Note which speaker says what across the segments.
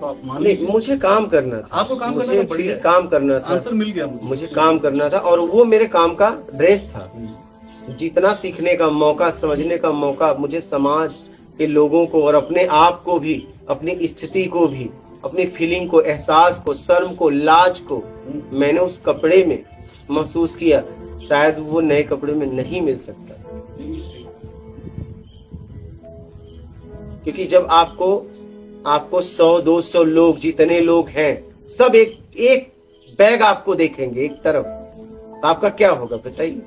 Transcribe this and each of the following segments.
Speaker 1: तो आप मान
Speaker 2: नहीं,
Speaker 1: लीजिए।
Speaker 2: मुझे काम करना था।
Speaker 1: आपको काम करना
Speaker 2: मुझे
Speaker 1: था, बढ़िया है।
Speaker 2: काम करना था,
Speaker 1: आंसर मिल गया
Speaker 2: मुझे काम करना था और वो मेरे काम का ड्रेस था। जितना सीखने का मौका, समझने का मौका मुझे समाज के लोगों को और अपने आप को भी, अपनी स्थिति को भी, अपनी फीलिंग को, एहसास को, शर्म को, लाज को मैंने उस कपड़े में महसूस किया, शायद वो नए कपड़े में नहीं मिल सकता। क्योंकि जब आपको 100-200 लोग, जितने लोग हैं, सब एक बैग आपको देखेंगे एक तरफ, तो आपका क्या होगा बताइए।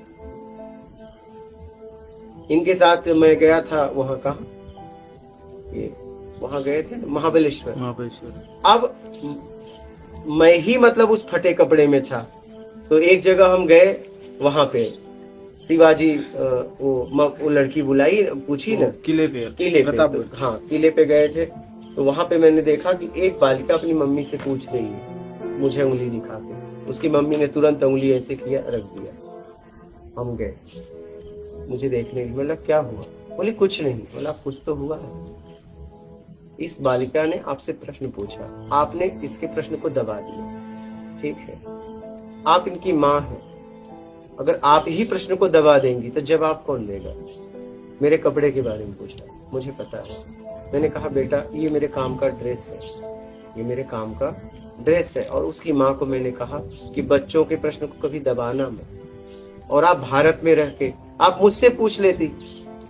Speaker 2: इनके साथ मैं गया था, वहां कहा, वहां गए थे महाबलेश्वर। अब मैं ही मतलब उस फटे कपड़े में था। तो एक जगह हम गए, वहां पे शिवाजी, वो लड़की बुलाई, पूछी ना, किले पे तो, हाँ किले पे गए थे। तो वहां पे मैंने देखा कि एक बालिका अपनी मम्मी से पूछ रही है, मुझे उंगली दिखा के। उसकी मम्मी ने तुरंत उंगली ऐसे किया, रख दिया। हम गए, मुझे देखने, बोला क्या हुआ? बोले कुछ नहीं। बोला कुछ तो हुआ है। इस बालिका ने आपसे प्रश्न पूछा, आपने इसके प्रश्न को दबा दिया। ठीक है, आप इनकी माँ हैं, अगर आप ही प्रश्न को दबा देंगी तो जवाब कौन देगा? मेरे कपड़े के बारे में पूछा, मुझे पता है। मैंने कहा बेटा ये मेरे काम का ड्रेस है, ये मेरे काम का ड्रेस है। और उसकी माँ को मैंने कहा कि बच्चों के प्रश्न को कभी दबाना मत। और आप भारत में रह के आप मुझसे पूछ लेती,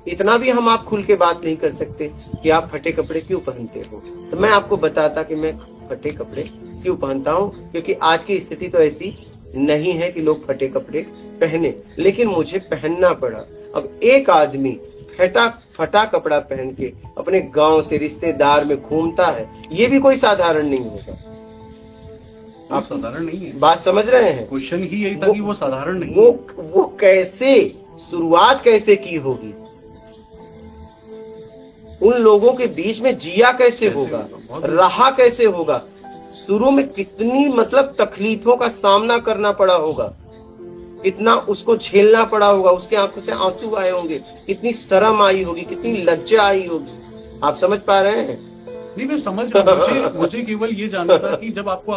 Speaker 2: इतना भी हम आप खुल के बात नहीं कर सकते कि आप फटे कपड़े क्यों पहनते हो, तो मैं आपको बताता कि मैं फटे कपड़े क्यों पहनता हूँ। क्योंकि आज की स्थिति तो ऐसी नहीं है कि लोग फटे कपड़े पहने, लेकिन मुझे पहनना पड़ा। अब एक आदमी फटा कपड़ा पहन के अपने गांव से रिश्तेदार में घूमता है, ये भी कोई साधारण नहीं होगा।
Speaker 1: आप साधारण नहीं है,
Speaker 2: बात समझ रहे हैं?
Speaker 1: क्वेश्चन ही यही था कि वो साधारण नहीं,
Speaker 2: वो कैसे शुरुआत कैसे की होगी, उन लोगों के बीच में जिया कैसे होगा, रहा कैसे होगा, शुरू में कितनी मतलब तकलीफों का सामना करना पड़ा होगा, कितना उसको झेलना पड़ा होगा, उसके आंखों से आंसू आए होंगे, कितनी शर्म आई होगी, कितनी लज्जा आई होगी। आप समझ पा रहे हैं?
Speaker 1: नहीं मैं समझ रहा हूँ। मुझे केवल ये जानना था कि जब आपको